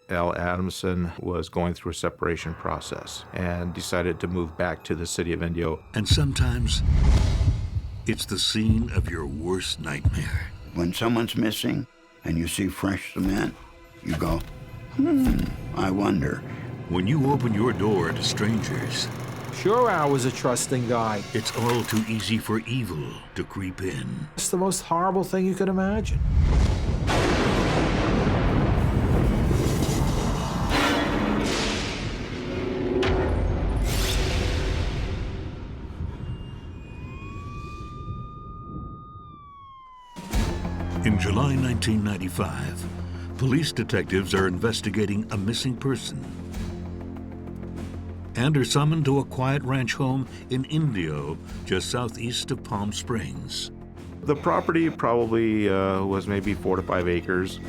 Al Adamson was going through a separation process and decided to move back to the city of Indio. And sometimes it's the scene of your worst nightmare. When someone's missing and you see fresh cement, you go, I wonder. When you open your door to strangers, Sure, Al was a trusting guy. it's all too easy for evil to creep in. It's the most horrible thing you could imagine. In July 1995, police detectives are investigating a missing person and are summoned to a quiet ranch home in Indio, just southeast of Palm Springs. The property probably was maybe 4 to 5 acres.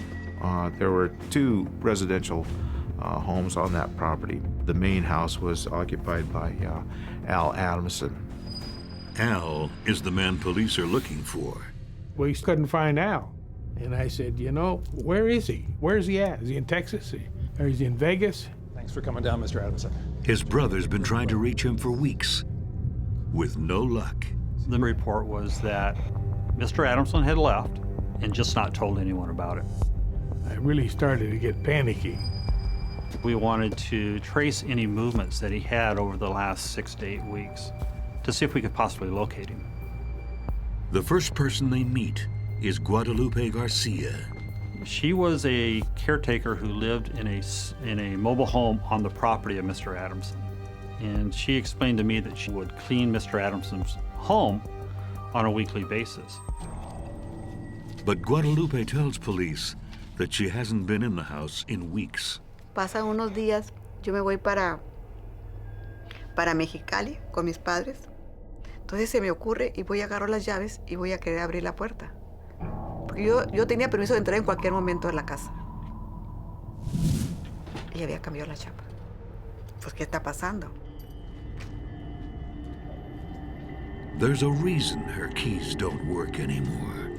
There were 2 residential homes on that property. The main house was occupied by Al Adamson. Al is the man police are looking for. We couldn't find Al. And I said, you know, where is he? Where's he at? Is he in Texas? Or is he in Vegas? Thanks for coming down, Mr. Adamson. His brother's been trying to reach him for weeks, with no luck. The report was that Mr. Adamson had left and just not told anyone about it. I really started to get panicky. We wanted to trace any movements that he had over the last 6 to 8 weeks to see if we could possibly locate him. The first person they meet is Guadalupe Garcia. She was a caretaker who lived in a mobile home on the property of Mr. Adamson. And she explained to me that she would clean Mr. Adamson's home on a weekly basis. But Guadalupe tells police that she hasn't been in the house in weeks. Pasan unos días, yo me voy para Mexicali con mis padres. Entonces se me ocurre y voy a agarrar las llaves y voy a querer abrir la puerta. Porque yo tenía permiso de entrar en cualquier momento en la casa. Y había cambiado la chapa. Pues, ¿qué está pasando? There's a reason her keys don't work anymore.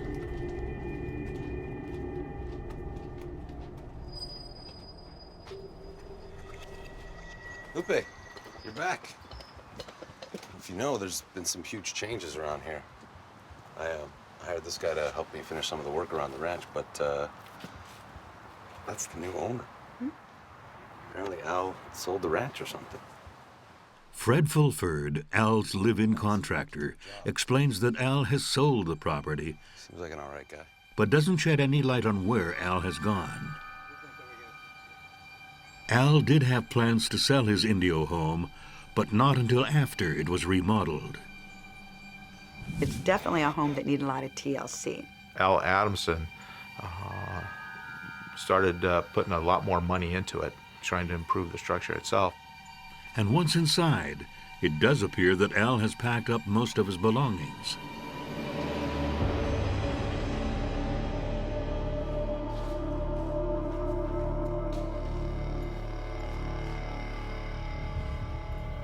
Lupe, you're back. If you know, there's been some huge changes around here. I hired this guy to help me finish some of the work around the ranch, but that's the new owner. Apparently Al sold the ranch or something. Fred Fulford, Al's live-in contractor, explains that Al has sold the property, Seems like an all right guy. but doesn't shed any light on where Al has gone. Al did have plans to sell his Indio home, but not until after it was remodeled. It's definitely a home that needed a lot of TLC. Al Adamson started putting a lot more money into it, trying to improve the structure itself. And once inside, it does appear that Al has packed up most of his belongings.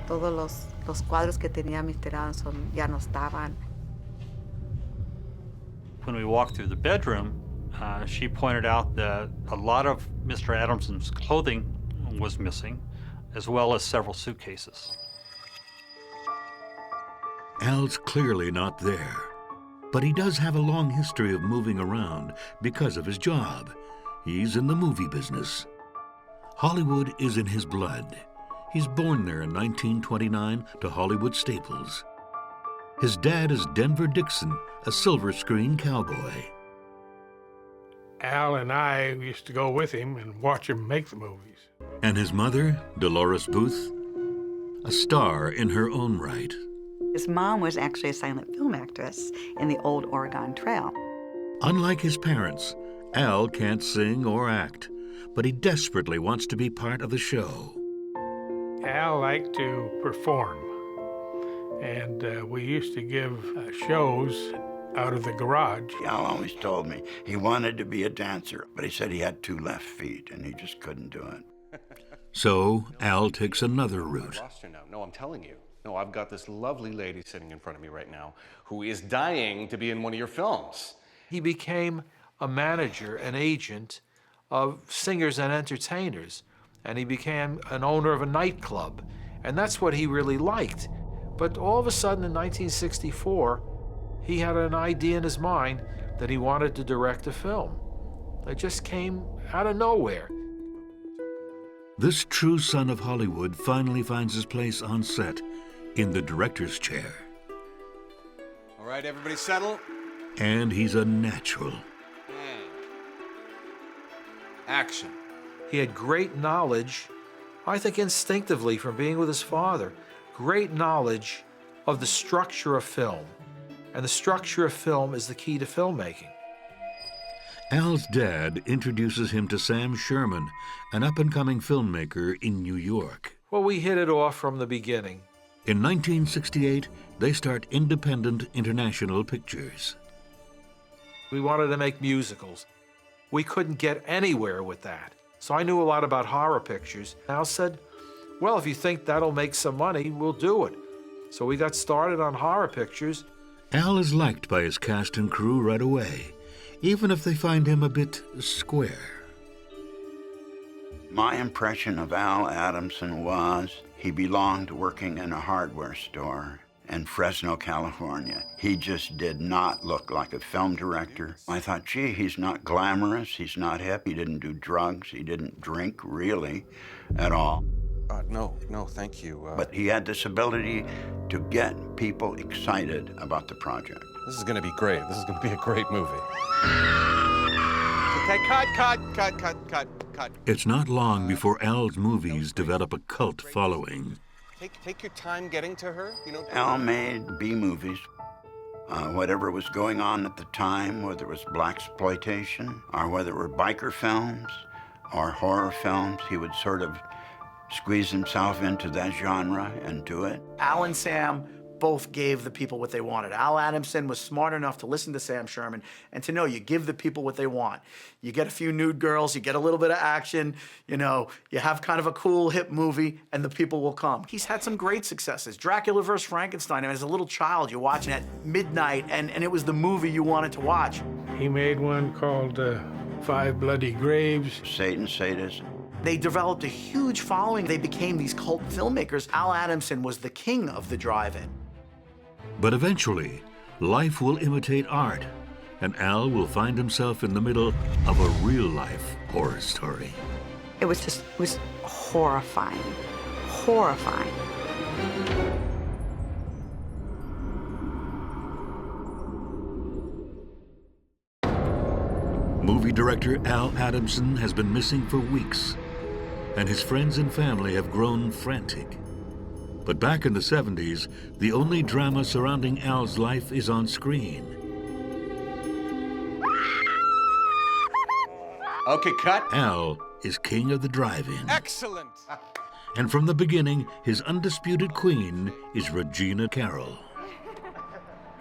Todos los cuadros que tenía Mr. Adamson ya no estaban. When we walked through the bedroom, she pointed out that a lot of Mr. Adamson's clothing was missing, as well as several suitcases. Al's clearly not there, but he does have a long history of moving around because of his job. He's in the movie business. Hollywood is in his blood. He's born there in 1929 to Hollywood staples. His dad is Denver Dixon, a silver screen cowboy. Al and I used to go with him and watch him make the movies. And his mother, Dolores Booth, a star in her own right. His mom was actually a silent film actress in the old Oregon Trail. Unlike his parents, Al can't sing or act, but he desperately wants to be part of the show. Al liked to perform, and we used to give shows out of the garage. Al always told me he wanted to be a dancer, but he said he had 2 left feet and he just couldn't do it. So Al takes another route. I lost her now. No, I'm telling you. No, I've got this lovely lady sitting in front of me right now who is dying to be in one of your films. He became a manager, an agent of singers and entertainers, and he became an owner of a nightclub, and that's what he really liked. But all of a sudden in 1964, he had an idea in his mind that he wanted to direct a film. It just came out of nowhere. This true son of Hollywood finally finds his place on set in the director's chair. All right, everybody settle. And he's a natural. And action. He had great knowledge, I think instinctively from being with his father, great knowledge of the structure of film. And the structure of film is the key to filmmaking. Al's dad introduces him to Sam Sherman, an up-and-coming filmmaker in New York. Well, we hit it off from the beginning. In 1968, they start Independent International Pictures. We wanted to make musicals. We couldn't get anywhere with that. So I knew a lot about horror pictures. Al said, well, if you think that'll make some money, we'll do it. So we got started on horror pictures. Al is liked by his cast and crew right away, even if they find him a bit square. My impression of Al Adamson was he belonged working in a hardware store in Fresno, California. He just did not look like a film director. I thought, gee, he's not glamorous, he's not hip, he didn't do drugs, he didn't drink really at all. No, thank you. But he had this ability to get people excited about the project. This is gonna be great. This is gonna be a great movie. Okay, cut. It's not long before Al's movies develop a cult following. Take your time getting to her. You know. Al made B movies. Whatever was going on at the time, whether it was blaxploitation or whether it were biker films or horror films, he would sort of squeeze himself into that genre and do it. Al and Sam both gave the people what they wanted. Al Adamson was smart enough to listen to Sam Sherman and to know you give the people what they want. You get a few nude girls, you get a little bit of action, you know, you have kind of a cool hip movie and the people will come. He's had some great successes. Dracula vs. Frankenstein, as a little child, you're watching at midnight and it was the movie you wanted to watch. He made one called Five Bloody Graves. Satan, sadist. They developed a huge following. They became these cult filmmakers. Al Adamson was the king of the drive-in. But eventually, life will imitate art, and Al will find himself in the middle of a real-life horror story. It was horrifying, horrifying. Movie director Al Adamson has been missing for weeks, and his friends and family have grown frantic. But back in the 70s, the only drama surrounding Al's life is on screen. Okay, cut. Al is king of the drive-in. Excellent. And from the beginning, his undisputed queen is Regina Carroll.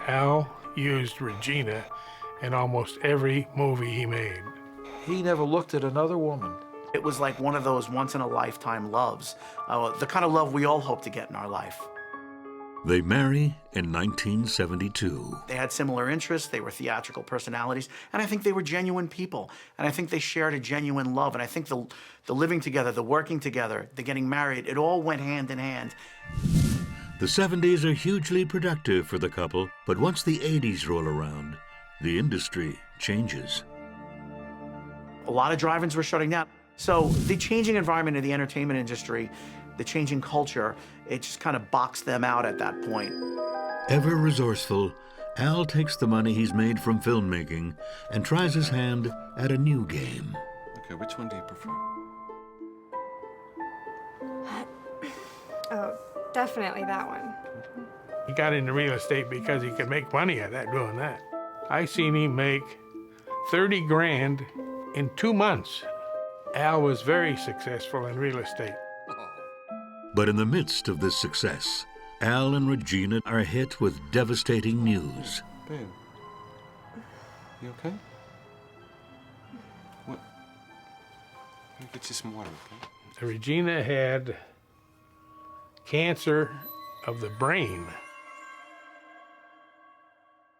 Al used Regina in almost every movie he made. He never looked at another woman. It was like one of those once-in-a-lifetime loves, the kind of love we all hope to get in our life. They marry in 1972. They had similar interests, they were theatrical personalities, and I think they were genuine people. And I think they shared a genuine love, and I think the living together, the working together, the getting married, it all went hand in hand. The 70s are hugely productive for the couple, but once the 80s roll around, the industry changes. A lot of drive-ins were shutting down. So the changing environment in the entertainment industry, the changing culture, it just kind of boxed them out at that point. Ever resourceful, Al takes the money he's made from filmmaking and tries his hand at a new game. Okay, which one do you prefer? Oh, definitely that one. He got into real estate because he could make money at that, doing that. I seen him make 30 grand in 2 months. Al was very successful in real estate. But in the midst of this success, Al and Regina are hit with devastating news. Babe, you okay? What? Let me get you some water, okay? Regina had cancer of the brain.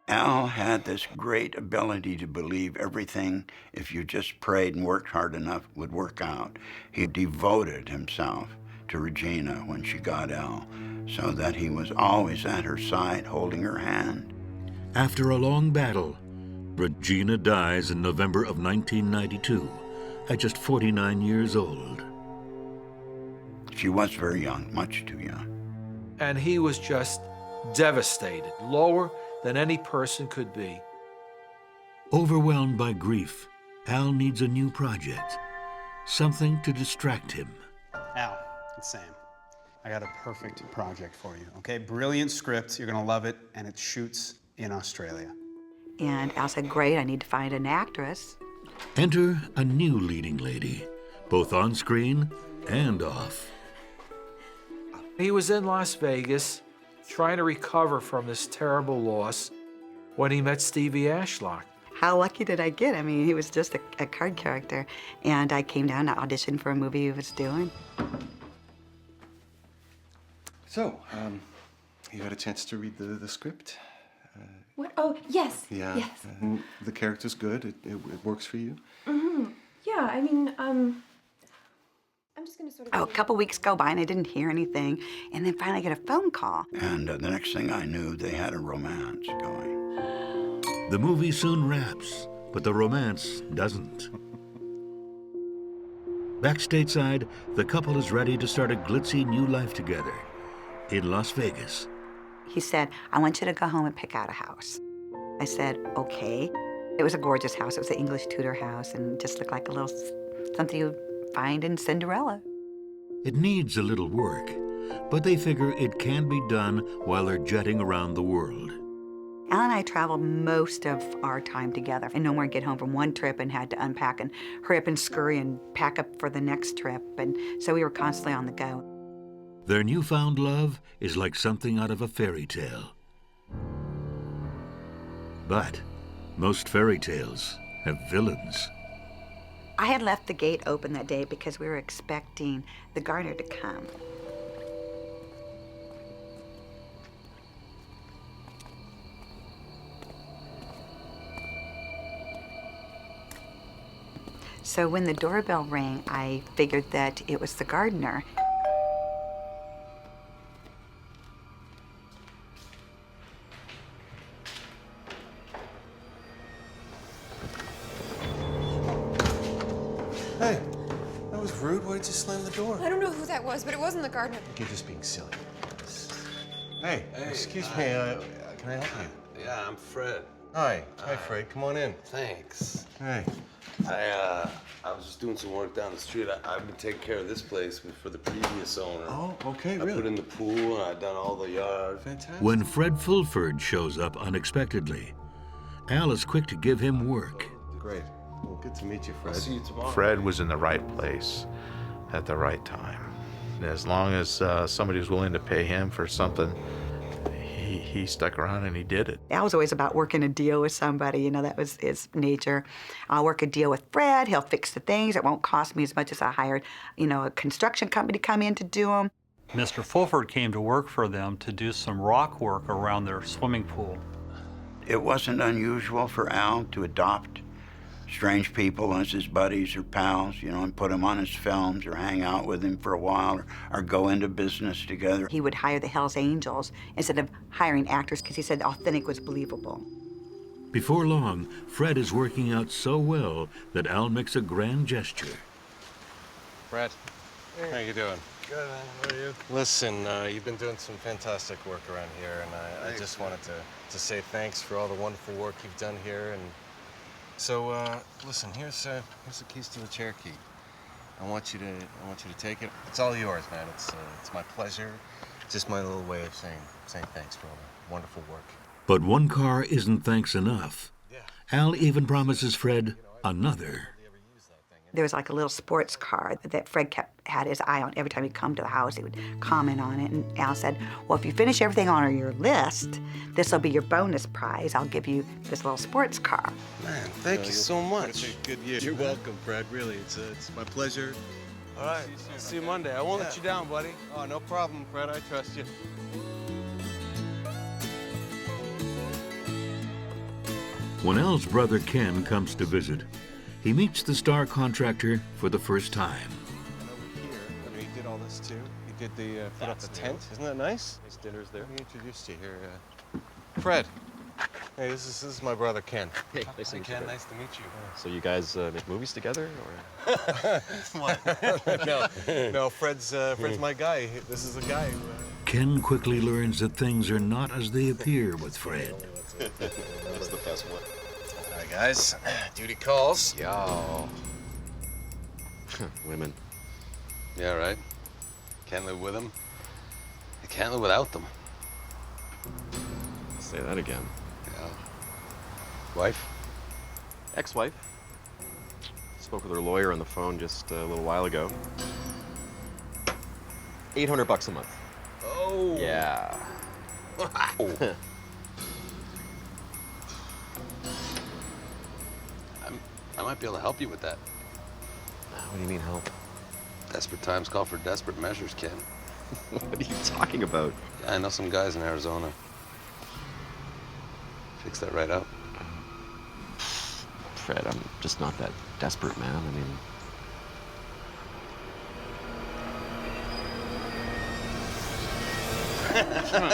Al had this great ability to believe everything, if you just prayed and worked hard enough, would work out. He devoted himself to Regina when she got ill, so that he was always at her side, holding her hand. After a long battle, Regina dies in November of 1992 at just 49 years old. She was very young, much too young. And he was just devastated, lower than any person could be. Overwhelmed by grief, Al needs a new project, something to distract him. Al, it's Sam. I got a perfect project for you, okay? Brilliant script, you're gonna love it, and it shoots in Australia. And Al said, great, I need to find an actress. Enter a new leading lady, both on screen and off. He was in Las Vegas trying to recover from this terrible loss when he met Stevie Ashlock. How lucky did I get? I mean, he was just a card character. And I came down to audition for a movie he was doing. So, you had a chance to read the script? What? Oh, yes. Yeah. Yes. And the character's good? It works for you? Mm-hmm. Yeah, I mean, I'm just gonna sort of... Oh, a couple weeks go by and I didn't hear anything. And then finally I get a phone call. And the next thing I knew, they had a romance going. The movie soon wraps, but the romance doesn't. Back stateside, the couple is ready to start a glitzy new life together in Las Vegas. He said, I want you to go home and pick out a house. I said, okay. It was a gorgeous house. It was an English Tudor house and just looked like a little something you'd find in Cinderella. It needs a little work, but they figure it can be done while they're jetting around the world. Al and I traveled most of our time together. And no more get home from one trip and had to unpack and hurry up and scurry and pack up for the next trip. And so we were constantly on the go. Their newfound love is like something out of a fairy tale. But most fairy tales have villains. I had left the gate open that day because we were expecting the gardener to come. So when the doorbell rang, I figured that it was the gardener. Hey, that was rude. Why did you slam the door? I don't know who that was, but it wasn't the gardener. You're just being silly. Hey, excuse me. Can I help you? Yeah, I'm Fred. Hi. Hi, Fred. Come on in. Thanks. Hey. I was just doing some work down the street. I've been taking care of this place for the previous owner. Oh, okay, really? I put in the pool and I've done all the yard. Fantastic. When Fred Fulford shows up unexpectedly, Al is quick to give him work. Great. Well, good to meet you, Fred. I'll see you tomorrow. Fred was in the right place at the right time. As long as somebody was willing to pay him for something, he stuck around and he did it. Al was always about working a deal with somebody, you know, that was his nature. I'll work a deal with Fred, he'll fix the things, it won't cost me as much as I hired, you know, a construction company to come in to do them. Mr. Fulford came to work for them to do some rock work around their swimming pool. It wasn't unusual for Al to adopt strange people as his buddies or pals, you know, and put them on his films or hang out with him for a while or go into business together. He would hire the Hells Angels instead of hiring actors because he said authentic was believable. Before long, Fred is working out so well that Al makes a grand gesture. Fred, how you doing? Good, man. How are you? Listen, you've been doing some fantastic work around here, and I just wanted to say thanks for all the wonderful work you've done here. And so, listen, here's the keys to the Cherokee. I want you to take it. It's all yours, man. It's my pleasure. It's just my little way of saying thanks for all the wonderful work. But one car isn't thanks enough. Al even promises Fred another. There was like a little sports car that Fred had his eye on. Every time he'd come to the house, he would comment on it. And Al said, well, if you finish everything on your list, this will be your bonus prize. I'll give you this little sports car. Man, thank you so much. Good year. You're welcome, Fred. Really, it's my pleasure. All right. See you Monday. I won't let you down, buddy. Oh, no problem, Fred. I trust you. When Al's brother Ken comes to visit, he meets the star contractor for the first time. And over here, I mean, he did all this too. He did the put up the tent. Isn't that nice? Nice dinners there. Let me introduce you here, Fred. Hey, this is my brother Ken. Hey, nice to meet you. Ken, nice to meet you. So you guys make movies together, or? What? No, Fred's my guy. This is the guy who. Ken quickly learns that things are not as they appear with Fred. That's the best one. All right, guys. Duty calls. Yo. Women. Yeah, right. Can't live with them. You can't live without them. Say that again. Yeah. Wife? Ex-wife. Spoke with her lawyer on the phone just a little while ago. $800 a month. Oh. Yeah. I might be able to help you with that. What do you mean help? Desperate times call for desperate measures, Ken. What are you talking about? Yeah, I know some guys in Arizona. Fix that right up. Fred, I'm just not that desperate, man. I mean...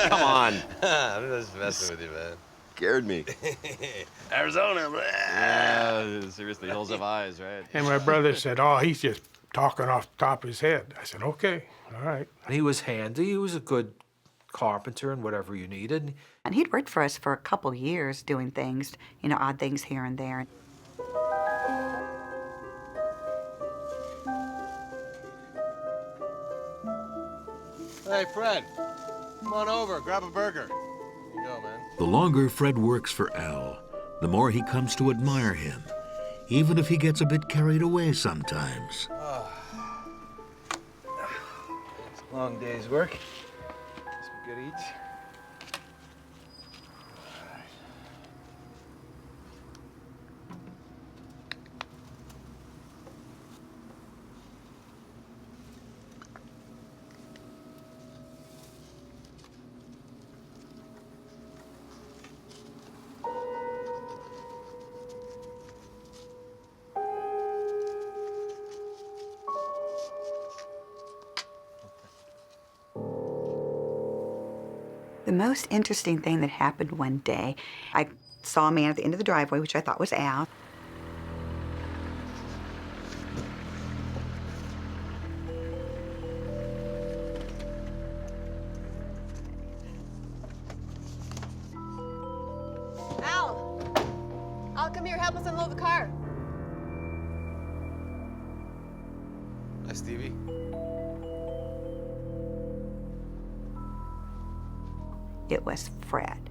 Come on. I'm just messing with you, man. Scared me. Arizona, blah. Yeah, seriously, hills have eyes, right? And my brother said, oh, he's just talking off the top of his head. I said, okay, all right. He was handy. He was a good carpenter and whatever you needed. And he'd worked for us for a couple years doing things, you know, odd things here and there. Hey, Fred. Come on over. Grab a burger. Here you go, man. The longer Fred works for Al, the more he comes to admire him, even if he gets a bit carried away sometimes. It's a long day's work. Some good eats. The most interesting thing that happened one day, I saw a man at the end of the driveway, which I thought was Al. Al, come here, help us unload the car. Hi, Stevie. It was Fred,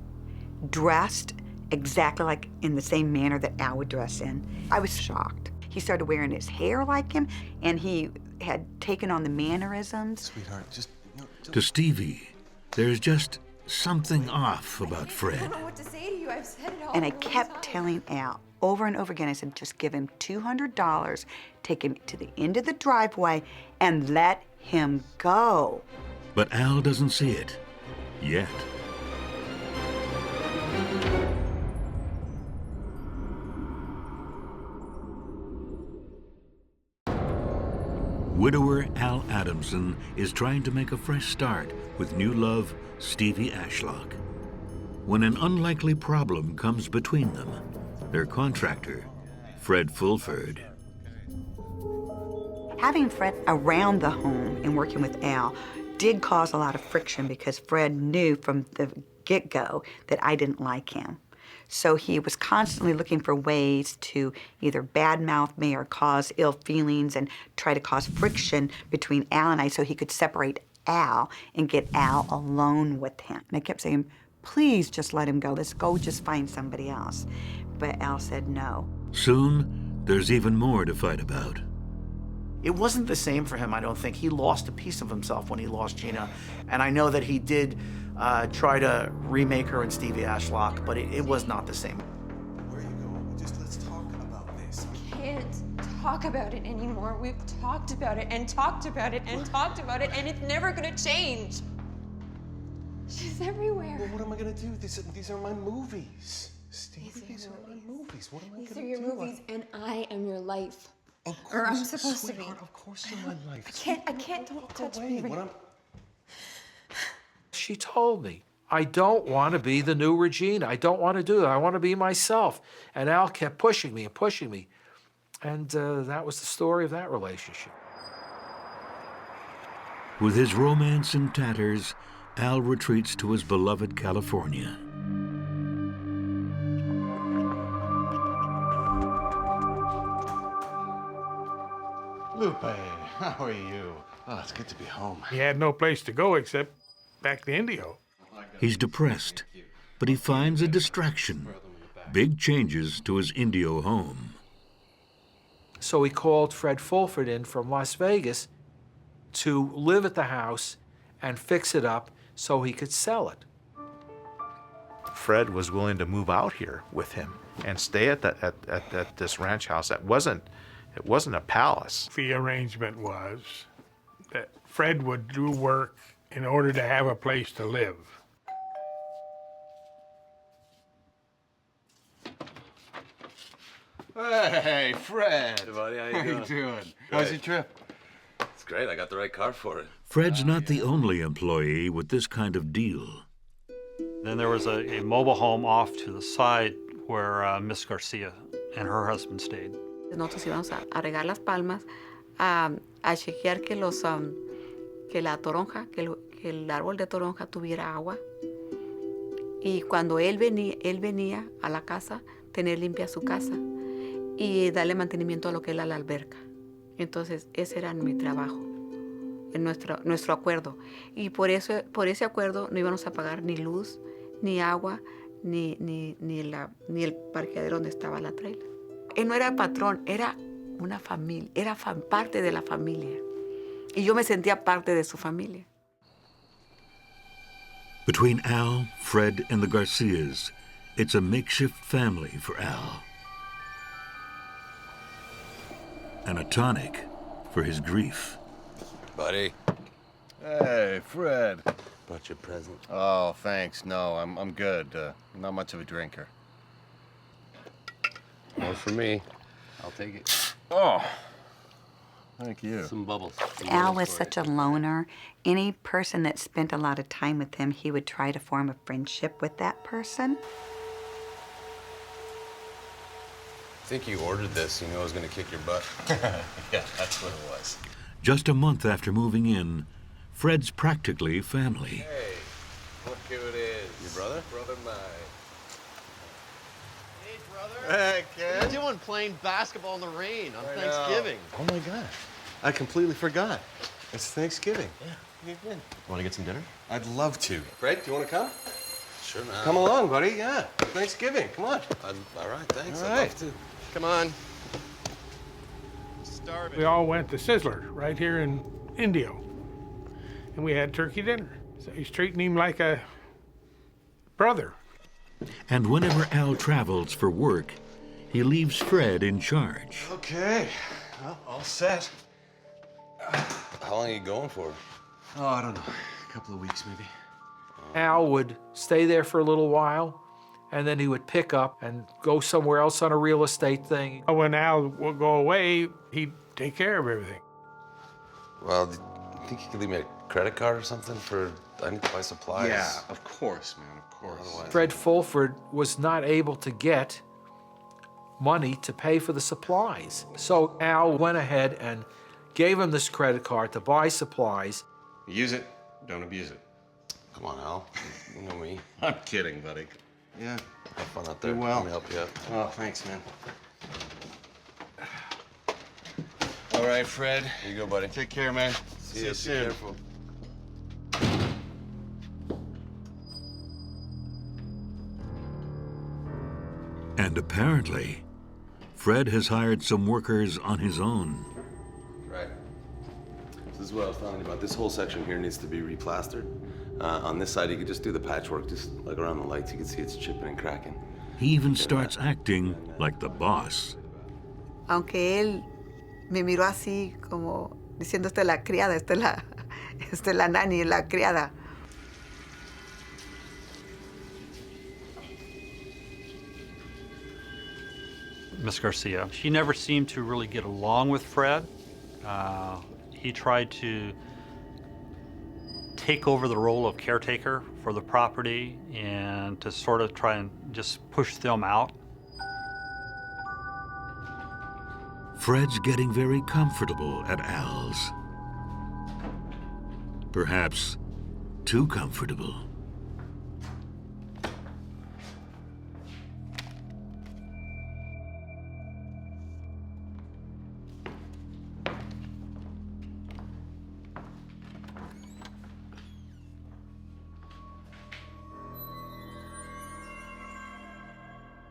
dressed exactly like in the same manner that Al would dress in. I was shocked. He started wearing his hair like him, and he had taken on the mannerisms. Sweetheart, just... No, To Stevie, there's just something off about I Fred. don't know what to say to you. I've said it all. And I a million kept times. telling Al over and over again, I said, just give him $200, take him to the end of the driveway, and let him go. But Al doesn't see it. Yet. Widower Al Adamson is trying to make a fresh start with new love, Stevie Ashlock. When an unlikely problem comes between them, their contractor, Fred Fulford. Having Fred around the home and working with Al did cause a lot of friction because Fred knew from the get-go that I didn't like him. So he was constantly looking for ways to either badmouth me or cause ill feelings and try to cause friction between Al and I so he could separate Al and get Al alone with him. And I kept saying, please just let him go. Let's go just find somebody else. But Al said no. Soon, there's even more to fight about. It wasn't the same for him, I don't think. He lost a piece of himself when he lost Gina. And I know that he did try to remake her in Stevie Ashlock, but it was not the same. Where are you going? Just let's talk about this. Can't talk about it anymore. We've talked about it and talked about it and talked about it, and it's never gonna change. She's everywhere. Well, what am I gonna do? These are my movies. Stevie, these are my movies. What am I These gonna are your do? movies, and I am your life. Of Or I'm course, supposed to be. sweetheart, of course you're my life. I can't touch me. When I'm... She told me, I don't want to be the new Regina. I don't want to do that. I want to be myself. And Al kept pushing me and pushing me. And that was the story of that relationship. With his romance in tatters, Al retreats to his beloved California. Lupe, how are you? Oh, it's good to be home. He had no place to go except back to Indio. He's depressed, but he finds a distraction. Big changes to his Indio home. So he called Fred Fulford in from Las Vegas to live at the house and fix it up so he could sell it. Fred was willing to move out here with him and stay at this ranch house. It wasn't a palace. The arrangement was that Fred would do work in order to have a place to live. Hey, Fred. Hey, buddy, how you How doing? you doing? How's your trip? It's great. I got the right car for it. Fred's not the only employee with this kind of deal. Then there was a mobile home off to the side where Miss Garcia and her husband stayed. Nosotros íbamos a regar las palmas, a chequear que la toronja, que el árbol de toronja tuviera agua. Y cuando él venía a la casa, tener limpia su casa y darle mantenimiento a lo que era la alberca. Entonces, ese era mi trabajo, nuestro acuerdo. Y por ese acuerdo no íbamos a pagar ni luz, ni agua, ni el parqueadero donde estaba la trailer. Él no era patrón, era una familia, era parte de la familia. Y yo me sentía parte de su familia. Between Al, Fred, and the Garcias, it's a makeshift family for Al. And a tonic for his grief. Buddy. Hey, Fred. Brought you a present. Oh, thanks. No, I'm good. Not much of a drinker. More for me. I'll take it. Oh, thank you. Some bubbles. Al was such a loner. Any person that spent a lot of time with him, he would try to form a friendship with that person. I think you ordered this. You knew I was going to kick your butt. Yeah, that's what it was. Just a month after moving in, Fred's practically family. Hey, look who it is. Your brother? Brother mine. Hey, brother. Hey, kid. What are you doing playing basketball in the rain on I know. Thanksgiving? Oh my gosh, I completely forgot. It's Thanksgiving. Yeah. You've been. Want to get some dinner? I'd love to. Fred, do you want to come? Sure, man. Come along, buddy. Yeah, Thanksgiving. Come on. All right, thanks. All I'd right. love to. Come on. Starving. We all went to Sizzler right here in Indio. And we had turkey dinner. So he's treating him like a brother. And whenever Al travels for work, he leaves Fred in charge. Okay. Well, all set. How long are you going for? Oh, I don't know. A couple of weeks, maybe. Al would stay there for a little while, and then he would pick up and go somewhere else on a real estate thing. When Al would go away, he'd take care of everything. Well, do you think you could leave me a credit card or something for, I need to buy supplies. Yeah, of course, man, of course. Otherwise- Fred Fulford was not able to get money to pay for the supplies. So Al went ahead and gave him this credit card to buy supplies. Use it, don't abuse it. Come on, Al. You know me. I'm kidding, buddy. Yeah. Have fun out there. Do well. Let me help you out. Oh, thanks, man. All right, Fred. Here you go, buddy. Take care, man. See you ya. Be soon. careful. And apparently, Fred has hired some workers on his own. Right. This is what I was telling you about. This whole section here needs to be replastered. On this side, you could just do the patchwork, just like around the lights. You can see it's chipping and cracking. He even starts acting like the boss. Aunque él me miró así como diciendo, esta es la criada, esta es la nani, la criada. Miss Garcia. She never seemed to really get along with Fred. He tried to take over the role of caretaker for the property and to sort of try and just push them out. Fred's getting very comfortable at Al's. Perhaps too comfortable.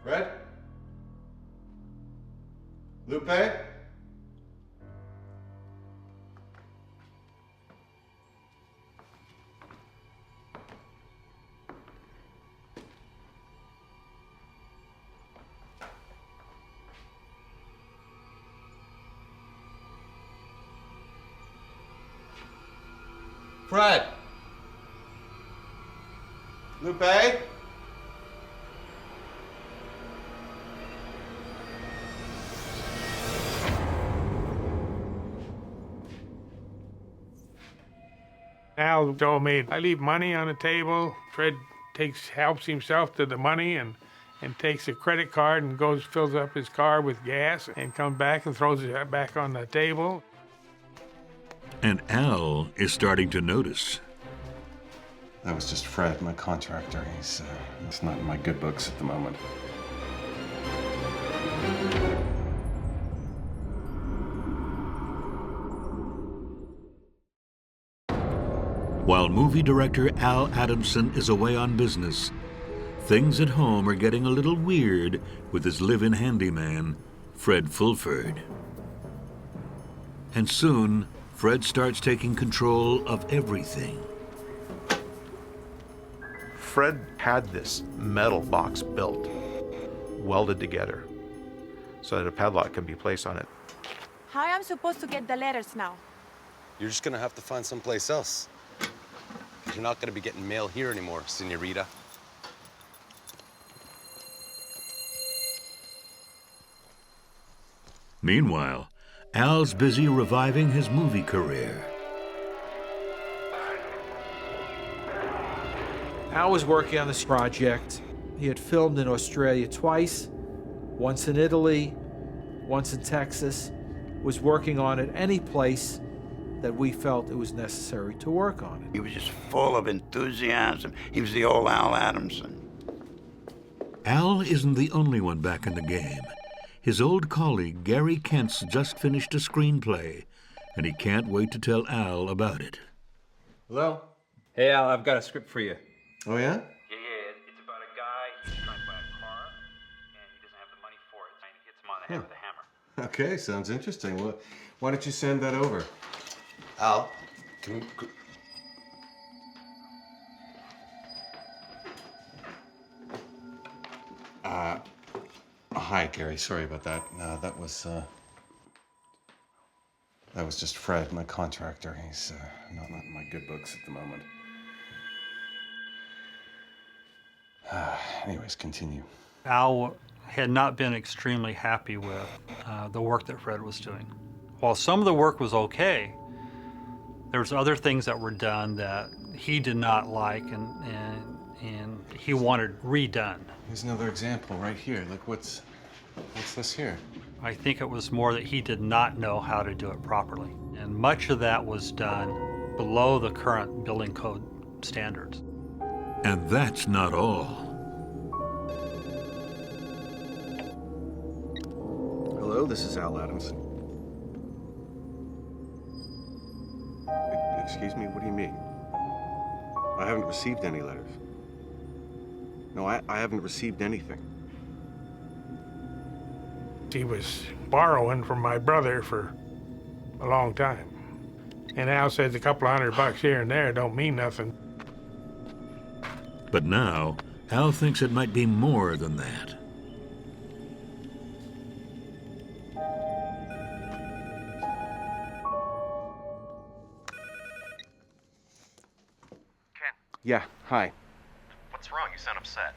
Fred? Lupe? Fred? Lupe? Al told me, I leave money on the table. Fred helps himself to the money and takes a credit card and goes, fills up his car with gas and comes back and throws it back on the table. And Al is starting to notice. That was just Fred, my contractor. He's not in my good books at the moment. While movie director Al Adamson is away on business, things at home are getting a little weird with his live-in handyman, Fred Fulford. And soon, Fred starts taking control of everything. Fred had this metal box built, welded together, so that a padlock can be placed on it. How am I supposed to get the letters now? You're just gonna have to find someplace else. You're not gonna be getting mail here anymore, senorita. Meanwhile, Al's busy reviving his movie career. Al was working on this project. He had filmed in Australia twice, once in Italy, once in Texas, was working on it any place that we felt it was necessary to work on it. He was just full of enthusiasm. He was the old Al Adamson. Al isn't the only one back in the game. His old colleague, Gary Kent's just finished a screenplay, and he can't wait to tell Al about it. Hello? Hey, Al, I've got a script for you. Oh, yeah? Yeah, it's about a guy who's trying to buy a car, and he doesn't have the money for it, and he hits him on the head with a hammer. Okay, sounds interesting. Well, why don't you send that over? Al, can hi, Gary. Sorry about that. That was just Fred, my contractor. He's not in my good books at the moment. Anyways, continue. Al had not been extremely happy with the work that Fred was doing. While some of the work was okay, there was other things that were done that he did not like and he wanted redone. Here's another example right here. Look, what's this here? I think it was more that he did not know how to do it properly. And much of that was done below the current building code standards. And that's not all. Hello, this is Al Adamson. Excuse me, what do you mean? I haven't received any letters. No, I haven't received anything. He was borrowing from my brother for a long time. And Al says a couple $100 here and there don't mean nothing. But now, Al thinks it might be more than that. Ken. Yeah, hi. What's wrong? You sound upset.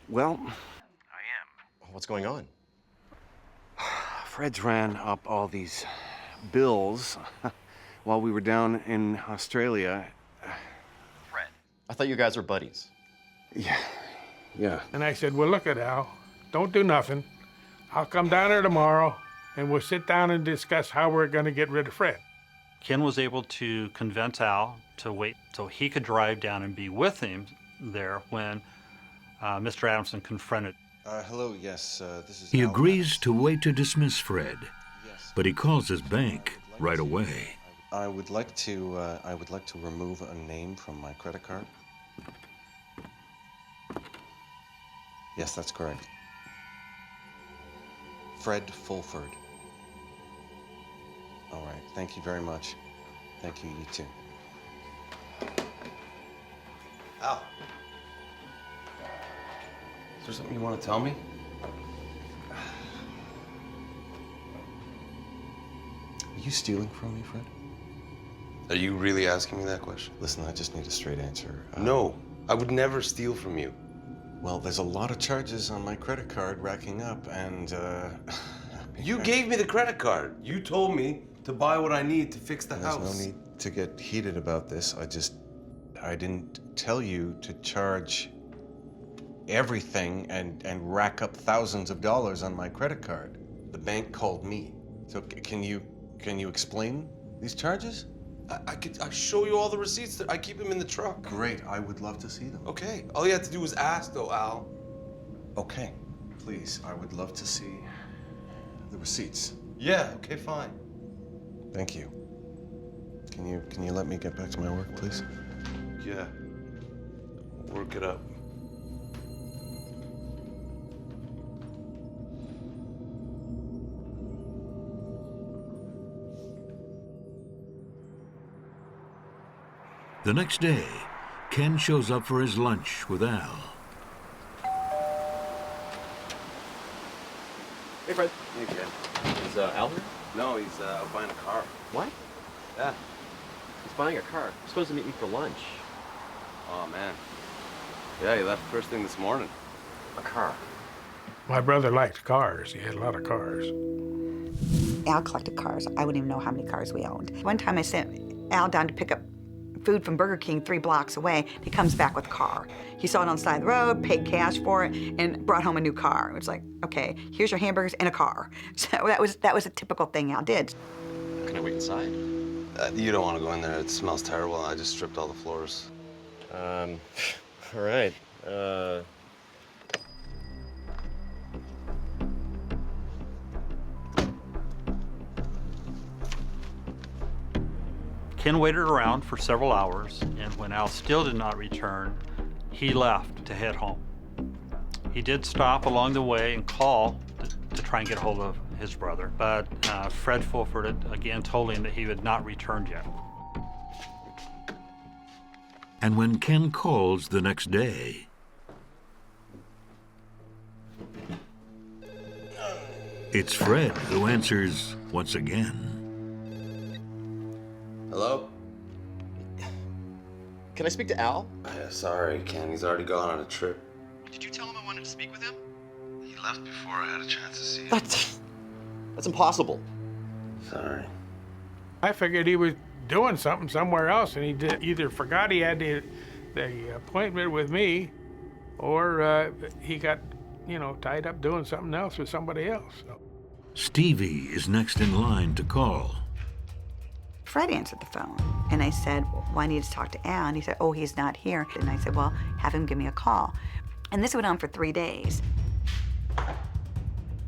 Well, I am. What's going on? Fred's ran up all these bills while we were down in Australia. Fred. I thought you guys were buddies. Yeah. And I said, well, look at Al, don't do nothing. I'll come down there tomorrow and we'll sit down and discuss how we're going to get rid of Fred. Ken was able to convince Al to wait so he could drive down and be with him there when Mr. Adamson confronted. Hello, yes, this is He Al agrees to wait to dismiss Fred, Yes. but he calls his bank right away. I would like to remove a name from my credit card. Yes, that's correct. Fred Fulford. All right, thank you very much. Thank you, you too. Al. Is there something you want to tell me? Are you stealing from me, Fred? Are you really asking me that question? Listen, I just need a straight answer. No, I would never steal from you. Well, there's a lot of charges on my credit card racking up, and You gave me the credit card. You told me to buy what I need to fix the there's house. no need to get heated about this. I didn't tell you to charge everything and rack up thousands of dollars on my credit card. The bank called me. So can you explain these charges? I'll show you all the receipts. I keep them in the truck. Great, I would love to see them. Okay, all you have to do is ask, though, Al. Okay, please, I would love to see the receipts. Yeah, okay, fine. Thank you. Can you let me get back to my work, please? Yeah. Work it up. The next day, Ken shows up for his lunch with Al. Hey, Fred. Hey, Ken. Is Al here? No, he's out buying a car. What? Yeah. He's buying a car. He's supposed to meet me for lunch. Oh, man. Yeah, he left first thing this morning. A car? My brother liked cars. He had a lot of cars. Al collected cars. I wouldn't even know how many cars we owned. One time I sent Al down to pick up food from Burger King 3 blocks away. He comes back with a car. He saw it on the side of the road, paid cash for it, and brought home a new car. It was like, okay, here's your hamburgers and a car. So that was a typical thing Al did. Can I wait inside? You don't want to go in there. It smells terrible. I just stripped all the floors. All right. Ken waited around for several hours, and when Al still did not return, he left to head home. He did stop along the way and call to try and get a hold of his brother, but Fred Fulford again told him that he had not returned yet. And when Ken calls the next day, it's Fred who answers once again. Hello? Can I speak to Al? Sorry, Ken. He's already gone on a trip. Did you tell him I wanted to speak with him? He left before I had a chance to see him. That's impossible. Sorry. I figured he was doing something somewhere else, and he either forgot he had the appointment with me, or he got, tied up doing something else with somebody else. So. Stevie is next in line to call. Fred answered the phone, and I said, well, I need to talk to Al, and he said, oh, he's not here. And I said, well, have him give me a call. And this went on for 3 days.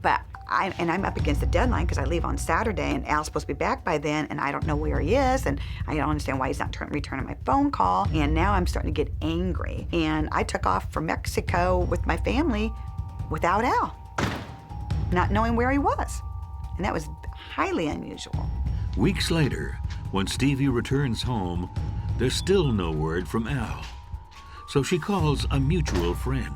But I'm up against the deadline because I leave on Saturday, and Al's supposed to be back by then, and I don't know where he is, and I don't understand why he's not returning my phone call. And now I'm starting to get angry. And I took off for Mexico with my family without Al, not knowing where he was. And that was highly unusual. Weeks later, when Stevie returns home, there's still no word from Al. So she calls a mutual friend.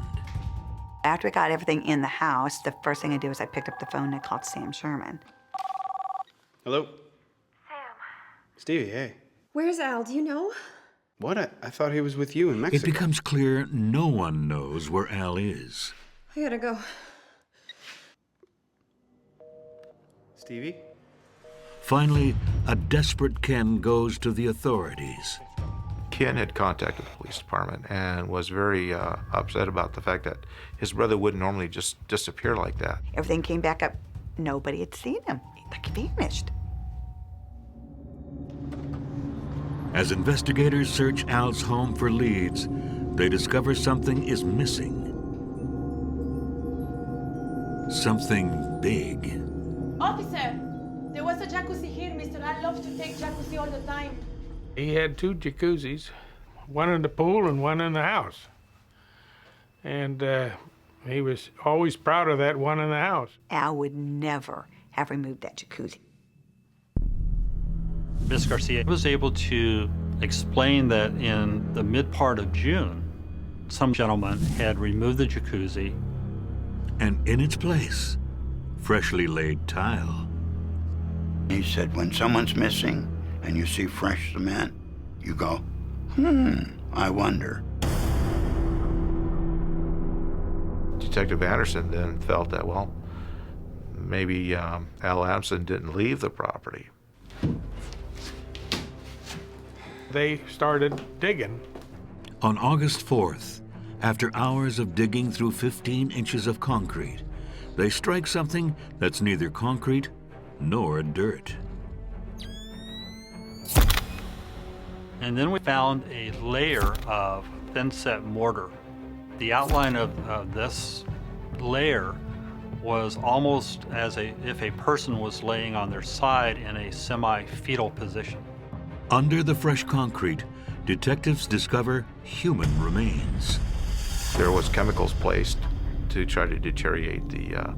After we got everything in the house, the first thing I did was I picked up the phone and I called Sam Sherman. Hello? Sam. Stevie, hey. Where's Al? Do you know? What? I thought he was with you in Mexico. It becomes clear no one knows where Al is. I gotta go. TV. Finally, a desperate Ken goes to the authorities. Ken had contacted the police department and was very upset about the fact that his brother wouldn't normally just disappear like that. Everything came back up. Nobody had seen him. Like he vanished. As investigators search Al's home for leads, they discover something is missing. Something big. Officer, there was a jacuzzi here, mister. I love to take jacuzzi all the time. He had 2 jacuzzis, one in the pool and one in the house. And he was always proud of that one in the house. Al would never have removed that jacuzzi. Ms. Garcia was able to explain that in the mid part of June, some gentleman had removed the jacuzzi. And in its place, freshly laid tile. He said, when someone's missing and you see fresh cement, you go, I wonder. Detective Anderson then felt that, well, maybe Al Adamson didn't leave the property. They started digging. On August 4th, after hours of digging through 15 inches of concrete, they strike something that's neither concrete nor dirt. And then we found a layer of thin-set mortar. The outline of this layer was almost as if a person was laying on their side in a semi-fetal position. Under the fresh concrete, detectives discover human remains. There was chemicals placed to try to deteriorate the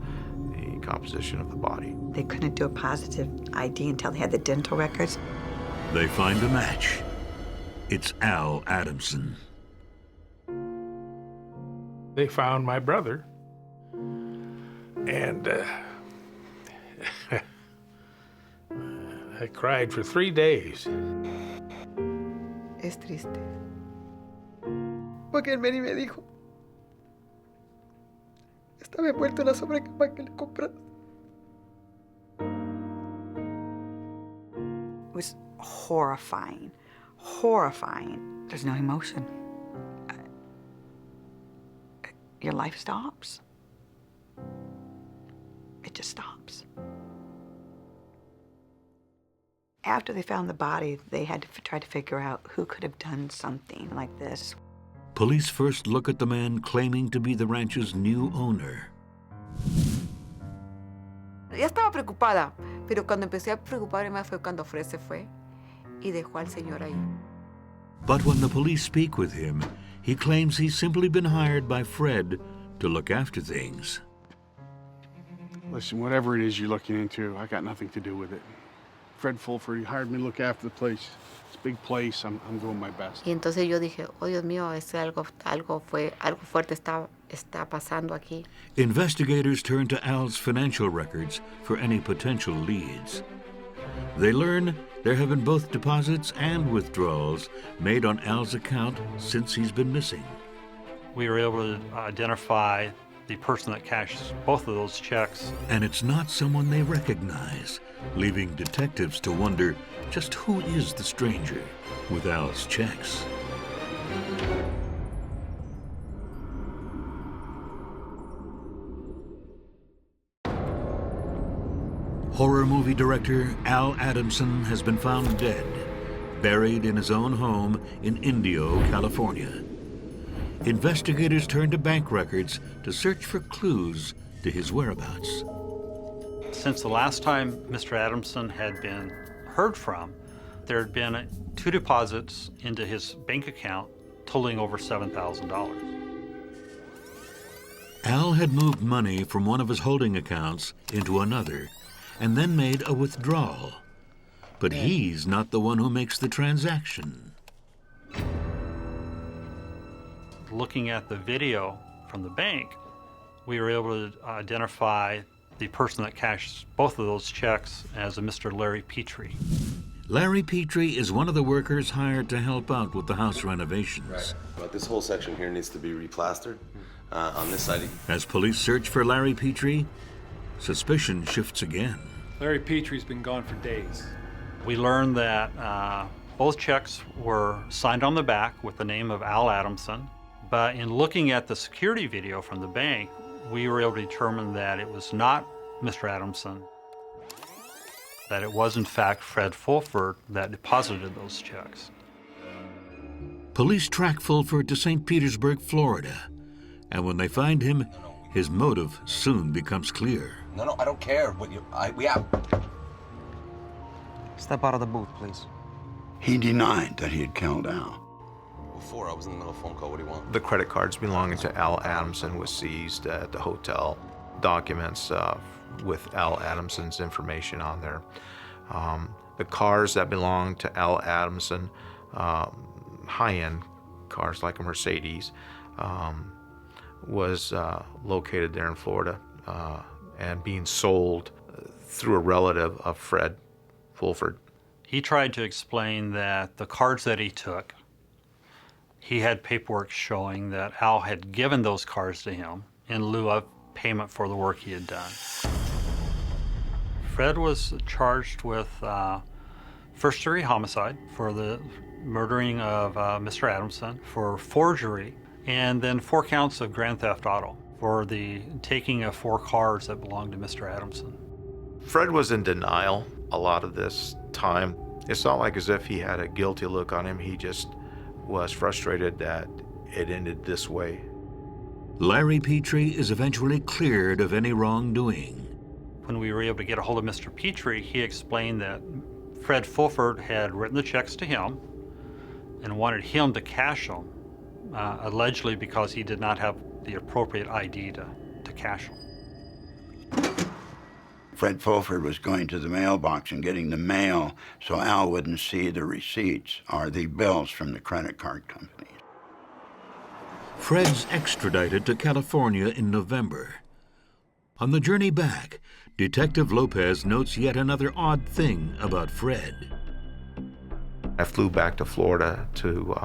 composition of the body. They couldn't do a positive ID until they had the dental records. They find a match. It's Al Adamson. They found my brother. And I cried for 3 days. Es triste. Porque él me dijo, estaba envuelto en la sobrecama que le compraste. It was horrifying, horrifying. There's no emotion. Your life stops. It just stops. After they found the body, they had to try to figure out who could have done something like this. Police first look at the man claiming to be the ranch's new owner. Ya estaba preocupada, pero cuando empecé a preocuparme más fue cuando Fred se fue y dejó al señor ahí. But when the police speak with him, he claims he's simply been hired by Fred to look after things. Listen, whatever it is you're looking into, I got nothing to do with it. Fred Fulford, he hired me to look after the place. It's a big place. I'm doing my best. Y entonces yo dije, oh Dios mío, algo fuerte está pasando aquí. Investigators turn to Al's financial records for any potential leads. They learn there have been both deposits and withdrawals made on Al's account since he's been missing. We were able to identify the person that cashed both of those checks. And it's not someone they recognize, leaving detectives to wonder just who is the stranger with Al's checks. Horror movie director Al Adamson has been found dead, buried in his own home in Indio, California. Investigators turn to bank records to search for clues to his whereabouts. Since the last time Mr. Adamson had been heard from, there had been 2 deposits into his bank account totaling over $7,000. Al had moved money from one of his holding accounts into another and then made a withdrawal. But he's not the one who makes the transaction. Looking at the video from the bank, we were able to identify the person that cashed both of those checks as a Mr. Larry Petrie. Larry Petrie is one of the workers hired to help out with the house renovations. Right. But this whole section here needs to be replastered. On this side. As police search for Larry Petrie, suspicion shifts again. Larry Petrie's been gone for days. We learned that both checks were signed on the back with the name of Al Adamson, but in looking at the security video from the bank, we were able to determine that it was not Mr. Adamson, that it was in fact Fred Fulford that deposited those checks. Police track Fulford to St. Petersburg, Florida, and when they find him, his motive soon becomes clear. No, I don't care. We have. Step out of the booth, please. He denied that he had killed Al. Before, I was in the middle of a phone call. What do you want? The credit cards belonging to Al Adamson was seized at the hotel. Documents with Al Adamson's information on there. The cars that belonged to Al Adamson, high-end cars like a Mercedes, was located there in Florida and being sold through a relative of Fred Fulford. He tried to explain that the cards that he took, he had paperwork showing that Al had given those cards to him in lieu of payment for the work he had done. Fred was charged with first-degree homicide for the murdering of Mr. Adamson, for forgery, and then 4 counts of grand theft auto for the taking of 4 cars that belonged to Mr. Adamson. Fred was in denial a lot of this time. It's not like as if he had a guilty look on him. He just was frustrated that it ended this way. Larry Petrie is eventually cleared of any wrongdoing. When we were able to get a hold of Mr. Petrie, he explained that Fred Fulford had written the checks to him and wanted him to cash them, allegedly because he did not have the appropriate ID to cash them. Fred Fulford was going to the mailbox and getting the mail so Al wouldn't see the receipts or the bills from the credit card companies. Fred's extradited to California in November. On the journey back, Detective Lopez notes yet another odd thing about Fred. I flew back to Florida to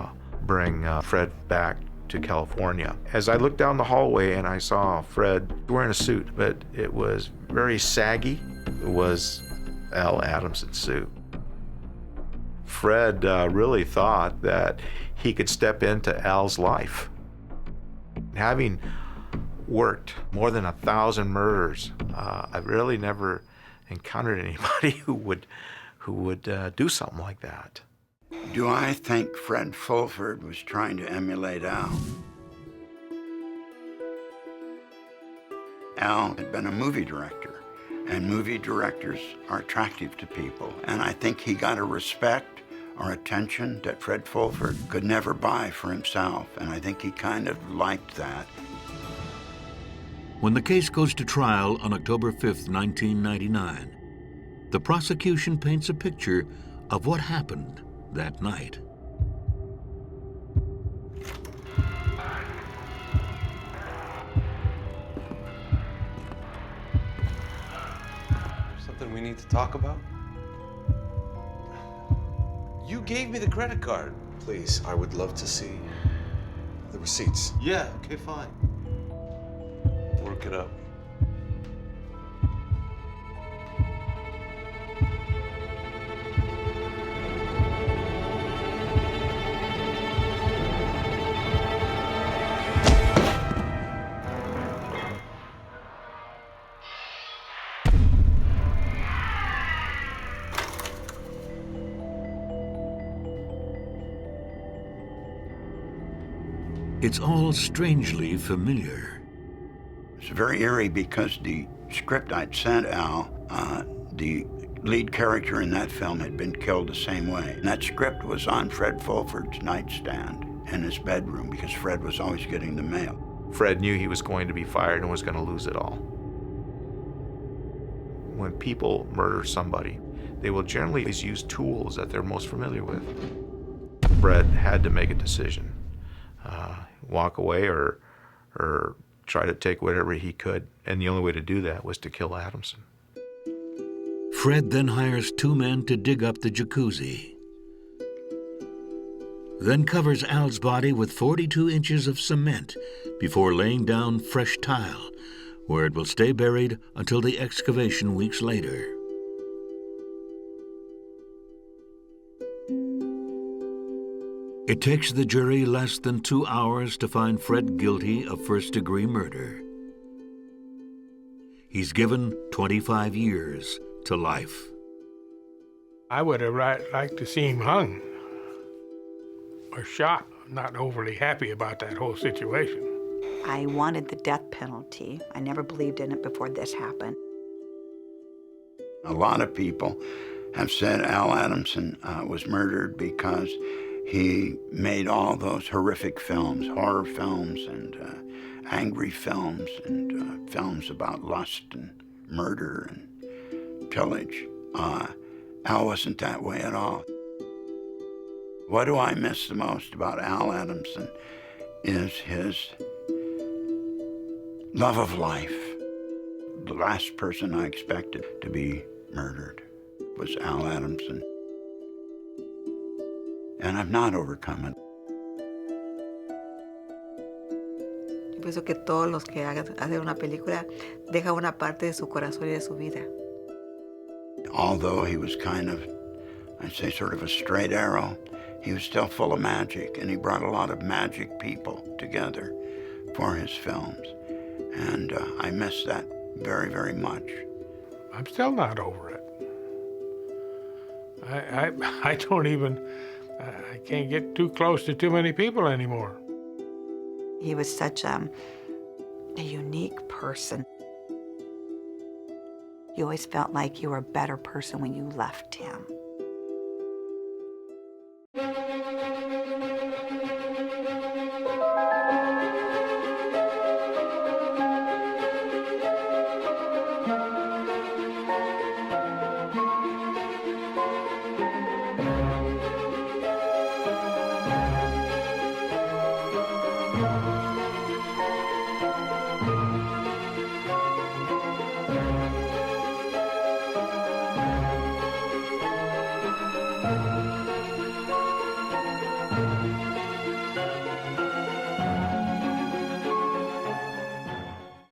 bring Fred back to California. As I looked down the hallway and I saw Fred wearing a suit, but it was very saggy. It was Al Adamson's suit. Fred really thought that he could step into Al's life. Having worked more than 1,000 murders, I've really never encountered anybody who would do something like that. Do I think Fred Fulford was trying to emulate Al? Al had been a movie director, and movie directors are attractive to people, and I think he got a respect or attention that Fred Fulford could never buy for himself, and I think he kind of liked that. When the case goes to trial on October 5th, 1999, the prosecution paints a picture of what happened that night. Something we need to talk about? You gave me the credit card. Please, I would love to see the receipts. Yeah, okay, fine. Work it up. It's all strangely familiar. It's very eerie because the script I'd sent Al, the lead character in that film had been killed the same way. And that script was on Fred Fulford's nightstand in his bedroom because Fred was always getting the mail. Fred knew he was going to be fired and was going to lose it all. When people murder somebody, they will generally use tools that they're most familiar with. Fred had to make a decision. Walk away or try to take whatever he could. And the only way to do that was to kill Adamson. Fred then hires 2 men to dig up the jacuzzi. Then covers Al's body with 42 inches of cement before laying down fresh tile, where it will stay buried until the excavation weeks later. It takes the jury less than 2 hours to find Fred guilty of first-degree murder. He's given 25 years to life. I would have liked to see him hung or shot. I'm not overly happy about that whole situation. I wanted the death penalty. I never believed in it before this happened. A lot of people have said Al Adamson was murdered because he made all those horrific films, horror films and angry films and films about lust and murder and pillage. Al wasn't that way at all. What do I miss the most about Al Adamson is his love of life. The last person I expected to be murdered was Al Adamson. And I've not overcome it. Yo pienso que todos los que hacen una película dejan una parte de su corazón y de su vida. Although he was kind of, I'd say sort of a straight arrow, he was still full of magic, and he brought a lot of magic people together for his films. And I miss that very, very much. I'm still not over it. I don't even, I can't get too close to too many people anymore. He was such a unique person. You always felt like you were a better person when you left him.